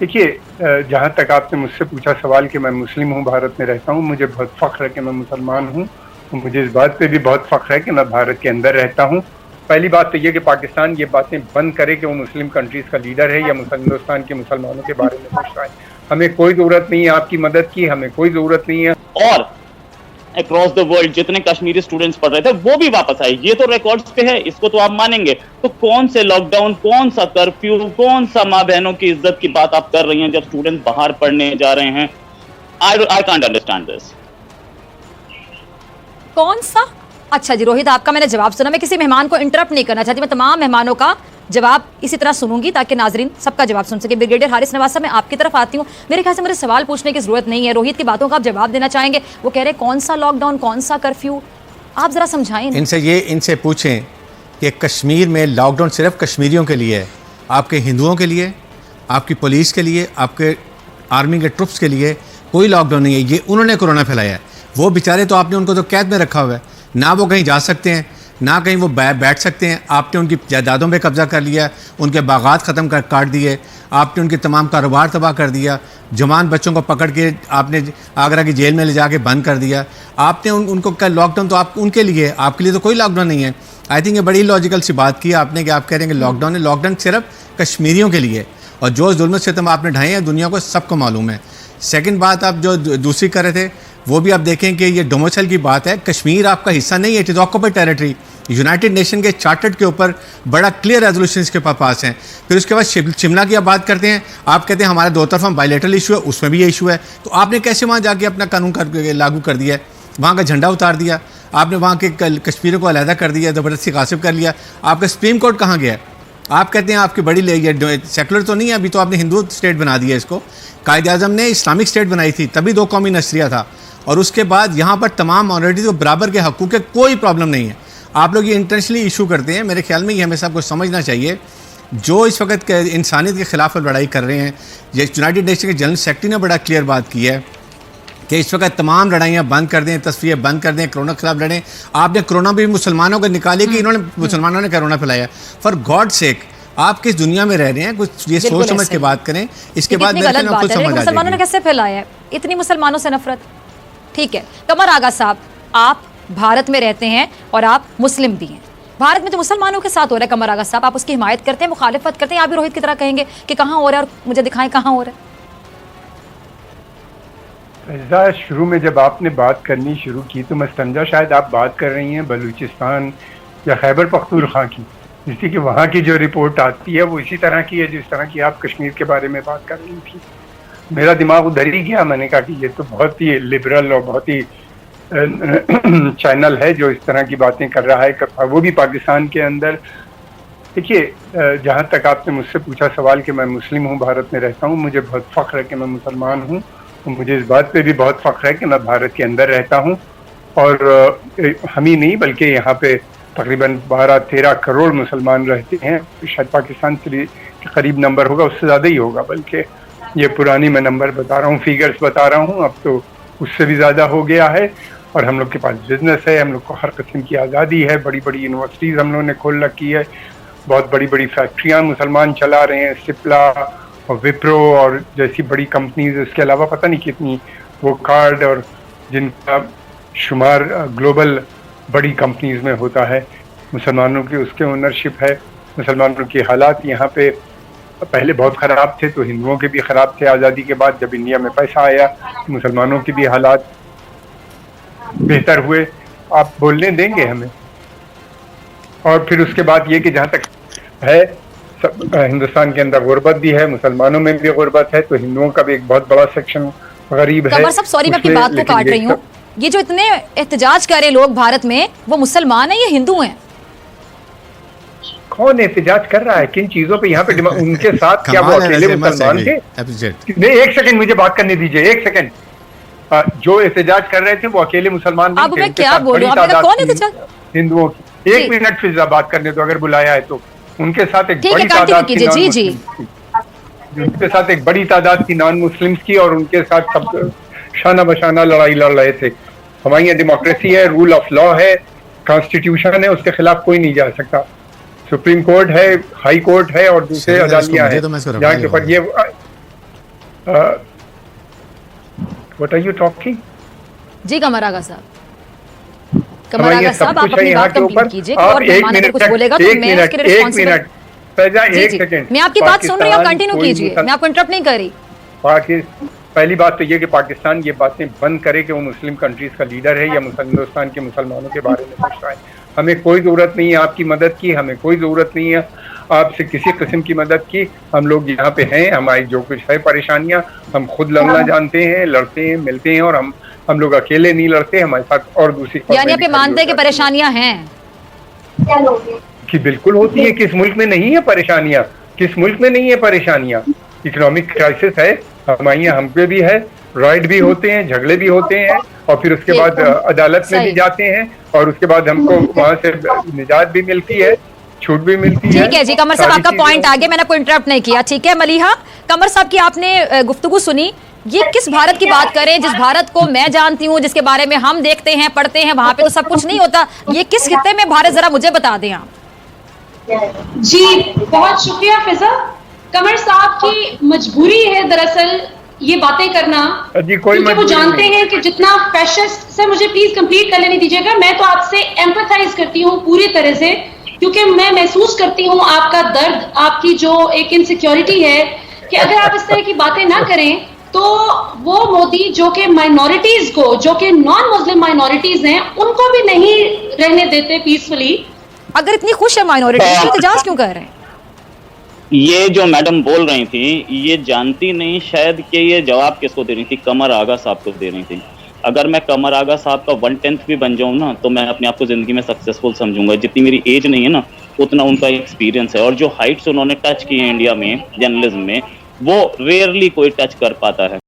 देखिए, जहाँ तक आपने मुझसे पूछा सवाल कि मैं मुस्लिम हूँ, भारत में रहता हूँ, मुझे बहुत फ़ख्र है कि मैं मुसलमान हूँ। मुझे इस बात पे भी बहुत फ़ख्र है कि मैं भारत के अंदर रहता हूँ। पहली बात तो ये कि पाकिस्तान ये बातें बंद करे कि वो मुस्लिम कंट्रीज़ का लीडर है या हिंदुस्तान के मुसलमानों के बारे में सोच रहा है। हमें कोई ज़रूरत नहीं है आपकी मदद की, हमें कोई ज़रूरत नहीं है। और अक्रॉस द वर्ल्ड जितने कश्मीरी स्टूडेंट्स पढ़ रहे थे वो भी वापस आए, ये तो रिकॉर्ड्स पे है, इसको तो आप मानेंगे। तो कौन से लॉकडाउन, कौन सा कर्फ्यू, कौन सा माँ बहनों की इज्जत की बात आप कर रही हैं जब स्टूडेंट बाहर पढ़ने जा रहे हैं? I can't understand this. कौन सा? अच्छा जी रोहित, आपका मैंने जवाब सुना। मैं किसी मेहमान को इंटरप्ट नहीं करना चाहती, मैं तमाम मेहमानों का जवाब इसी तरह सुनूंगी ताकि नाजरीन सबका जवाब सुन सके। ब्रिगेडियर हारिस नवाज साहब, मैं आपकी तरफ आती हूँ। मेरे ख्याल से मुझे सवाल पूछने की जरूरत नहीं है, रोहित की बातों का आप जवाब देना चाहेंगे। वो कह रहे कौन सा लॉकडाउन, कौन सा कर्फ्यू, आप जरा समझाएं। इनसे पूछें कि कश्मीर में लॉकडाउन सिर्फ कश्मीरियों के लिए है, आपके हिंदुओं के लिए, आपकी पुलिस के लिए, आपके आर्मी के ट्रुप्स के लिए कोई लॉकडाउन नहीं है। ये उन्होंने कोरोना फैलाया है। वो बेचारे तो आपने उनको तो कैद में रखा हुआ है, ना वो कहीं जा सकते हैं, ना कहीं वो बैठ सकते हैं। आपने उनकी जायदादों पे कब्जा कर लिया, उनके बागात ख़त्म कर काट दिए, आपने उनके तमाम कारोबार तबाह कर दिया, जवान बच्चों को पकड़ के आपने आगरा की जेल में ले जाके बंद कर दिया। आपने उनको लॉकडाउन तो आप उनके लिए, आपके लिए तो कोई लॉकडाउन नहीं है। आई थिंक ये बड़ी लॉजिकल सी बात की आपने कि आप कह रहे हैं कि लॉकडाउन है। लॉकडाउन सिर्फ कश्मीरियों के लिए, और जो जुल्म सितम आपने ढाए हैं दुनिया को सबको मालूम है। सेकंड बात आप जो दूसरी कर रहे थे वो भी आप देखें कि ये डोमिसाइल की बात है। कश्मीर आपका हिस्सा नहीं है, it is occupied territory. United nation के चार्टर्ड के ऊपर बड़ा क्लियर रेजोल्यूशन इसके पास हैं। फिर उसके बाद शिमला की आप बात करते हैं, आप कहते हैं हमारा दो तरफा बायलैटरल इशू है, उसमें भी ये इशू है। तो आपने कैसे वहाँ जाके अपना कानून लागू कर दिया है, वहाँ का झंडा उतार दिया, आपने वहाँ के कश्मीरियों को अलहदा कर दिया, ज़बरदस्ती गासिब कर लिया। आपका सुप्रीम कोर्ट कहाँ गया है? आप कहते हैं आपकी बड़ी सेकुलर तो नहीं है, अभी तो आपने हिंदू स्टेट बना दिया इसको। कायदे आज़म ने इस्लामिक स्टेट बनाई थी, तभी दो कौमी नस्रिया था, और उसके बाद यहाँ पर तमाम माइनॉरिटीज़ को बराबर के हकूक़ के कोई प्रॉब्लम नहीं है। आप लोग ये इंटेंशनली इशू करते हैं। मेरे ख्याल में ये हमें सबको समझना चाहिए। जो इस वक्त इंसानियत के ख़िलाफ़ लड़ाई कर रहे हैं, ये यूनाइटेड नेशन के जनरल सेक्रेटरी ने बड़ा क्लियर बात की है कि इस वक्त तमाम लड़ाइयाँ बंद कर दें, तस्वीरें बंद कर दें, कोरोना के खिलाफ लड़ें। आपने कोरोना भी मुसलमानों को निकाली कि इन्होंने मुसलमानों ने कोरोना फैलाया। फॉर गॉड सेक, आप किस दुनिया में रह रहे हैं? कुछ ये सोच समझ के बात करें। इसके बाद मुसलमानों ने कैसे फैलाया है इतनी मुसलमानों से नफरत? ठीक है, कमर आगा साहब, आप भारत में रहते हैं और आप मुस्लिम भी हैं। भारत में तो मुसलमानों के साथ हो रहा है कमर आगा साहब, आप उसकी हिमायत करते हैं, मुखालिफत करते हैं, आप भी रोहित की तरह कहेंगे कि कहाँ हो रहा है और मुझे दिखाएं कहाँ हो रहा है। शुरू में जब आपने बात करनी शुरू की तो मैं समझा शायद आप बात कर रही हैं बलूचिस्तान या खैबर पख्तूनख्वा की, जिसकी कि वहाँ की जो रिपोर्ट आती है वो इसी तरह की है जिस तरह की आप कश्मीर के बारे में बात कर रही थी। मेरा दिमाग उधर ही गया, मैंने कहा कि ये तो बहुत ही लिबरल और बहुत ही चैनल है जो इस तरह की बातें कर रहा है, वो भी पाकिस्तान के अंदर। देखिए, जहाँ तक आपने मुझसे पूछा सवाल कि मैं मुस्लिम हूँ, भारत में रहता हूँ, मुझे बहुत फ़ख्र है कि मैं मुसलमान हूँ। मुझे इस बात पे भी बहुत फ़ख्र है कि मैं भारत के अंदर रहता हूँ। और हम ही नहीं बल्कि यहाँ पे तकरीबन 12-13 करोड़ मुसलमान रहते हैं। शायद पाकिस्तान से करीब नंबर होगा, उससे ज़्यादा ही होगा, बल्कि ये पुरानी मैं नंबर बता रहा हूँ, फिगर्स बता रहा हूँ, अब तो उससे भी ज़्यादा हो गया है। और हम लोग के पास बिजनेस है, हम लोग को हर किस्म की आज़ादी है, बड़ी बड़ी यूनिवर्सिटीज़ हम लोगों ने खोल रखी है, बहुत बड़ी बड़ी फैक्ट्रियाँ मुसलमान चला रहे हैं, सिप्ला और विप्रो और जैसी बड़ी कंपनीज। इसके अलावा पता नहीं कितनी वो कार्ड और जिनका शुमार ग्लोबल बड़ी कंपनीज में होता है, मुसलमानों की उसके ओनरशिप है। मुसलमानों के हालात यहाँ पे पहले बहुत ख़राब थे, तो हिंदुओं के भी ख़राब थे। आज़ादी के बाद जब इंडिया में पैसा आया तो मुसलमानों के भी हालात बेहतर हुए। आप बोलने देंगे हमें? और फिर उसके बाद ये कि जहाँ तक है हिंदुस्तान के अंदर गुर्बत भी है, मुसलमानों में भी गुर्बत है, तो हिंदुओं का भी एक बहुत बड़ा सेक्शन गरीब है। सॉरी मैं आपकी बात को काट रही हूँ, ये जो इतने एहतजाज कर रहे लोग भारत में, वो मुसलमान है या हिंदू हैं? कौन एहतजाज कर रहा है किन चीजों पे यहाँ पे? उनके साथ क्या वो अकेले मुसलमान थे? नहीं, एक सेकंड मुझे बात करने दीजिए, एक सेकंड। जो एहतजाज कर रहे थे वो अकेले मुसलमान नहीं थे। मैं क्या बोलूं, कौन एहतजाज? हिंदुओं की। एक मिनट फिजा बात करने दो, अगर बुलाया है तो। उनके साथ एक बड़ी तादाद थी, उनके साथ एक बड़ी तादाद थी नॉन मुस्लिम्स की, और उनके साथ सब शाना बशाना लड़ाई लड़ रहे थे। हमारी यहाँ डेमोक्रेसी है, रूल ऑफ लॉ है, कॉन्स्टिट्यूशन है, उसके खिलाफ कोई नहीं जा सकता। सुप्रीम कोर्ट है, हाई कोर्ट है और दूसरे अदालतियां हैं जहाँ के ऊपर ये व्हाट आर यू टॉकिंग? जी कमर आगा साहब, कमर हमारे आगा ये सब साहब, आप कुछ है अपनी यहाँ बात के ऊपर। कंप्लीट कीजिए। आप और एक मेहमान अगर मिनट कुछ तक, बोलेगा तो एक मैं मिनट, उसके लिए एक रिस्पॉन्सिबल। मिनट, फैजा, जी एक जी, सेकंड। मैं आपकी बात सुन रही हूँ, पाकिस्तान कंटिन्यू कोई कीजिए, मुसल- मैं आपको इंटरप्ट नहीं कर रही। पहली बात तो ये कि पाकिस्तान ये बातें बंद करे कि वो मुस्लिम कंट्रीज का लीडर है या हिंदुस्तान के मुसलमानों के बारे में सोच रहा है। हमें कोई ज़रूरत नहीं है आपकी मदद की, हमें कोई ज़रूरत नहीं है आपसे किसी किस्म की मदद की। हम लोग यहाँ पे हैं, हमारी जो कुछ है परेशानियाँ हम खुद लड़ना जानते हैं, लड़ते हैं, मिलते हैं, और हम लोग अकेले नहीं लड़ते, हमारे साथ और दूसरी यानी आप ये मानते हैं कि परेशानियां हैं? कि बिल्कुल होती है। किस मुल्क में नहीं है परेशानियां? किस मुल्क में नहीं है परेशानियां? इकोनॉमिक क्राइसिस है, हमारे यहाँ हम पे भी है, राइट भी होते हैं, झगड़े भी होते हैं, और फिर उसके बाद अदालत में भी जाते हैं, और उसके बाद हमको वहां से निजात भी मिलती है, छूट भी मिलती है। ठीक है जी कमर साहब, आपका पॉइंट आ गया, मैंने आपको इंटरप्ट नहीं किया। ठीक है मलिहा, कमर साहब की आपने गुफ्तगू सुनी। ये किस भारत की बात करें जिस भारत को मैं जानती हूँ, जिसके बारे में हम देखते हैं, पढ़ते हैं, वहां पे तो सब कुछ नहीं होता। ये किस खित्ते में भारत, जरा मुझे बता दें आप। जी बहुत शुक्रिया फिजा। कमर साहब की मजबूरी है दरअसल ये बातें करना, जी, कोई क्योंकि वो मजबूरी जानते नहीं। हैं कि जितना फैशिस्ट से, मुझे प्लीज कंप्लीट कर लेने दीजिएगा। मैं तो आपसे एम्पैथाइज करती हूँ पूरी तरह से, क्योंकि मैं महसूस करती हूँ आपका दर्द, आपकी जो एक इनसिक्योरिटी है कि अगर आप इस तरह की बातें ना करें तो वो मोदी जो कि माइनॉरिटीज को, जो कि नॉन मुस्लिम माइनॉरिटीज हैं, उनको भी नहीं रहने देते पीसफुली। अगर इतनी खुश है माइनॉरिटी तो एहतजाज क्यों कर रहे हैं? ये जो मैडम बोल रही थी, ये जानती नहीं शायद कि ये जवाब किसको दे रही थी, कमर आगा साहब को दे रही थी। अगर मैं कमर आगा साहब का 1/10 भी बन जाऊं ना, तो मैं अपने आप को जिंदगी में सक्सेसफुल समझूंगा। जितनी मेरी एज नहीं है ना, उतना उनका एक्सपीरियंस है, और जो हाइट्स उन्होंने टच की है इंडिया में जर्नलिज्म में, वो रेयरली कोई टच कर पाता है।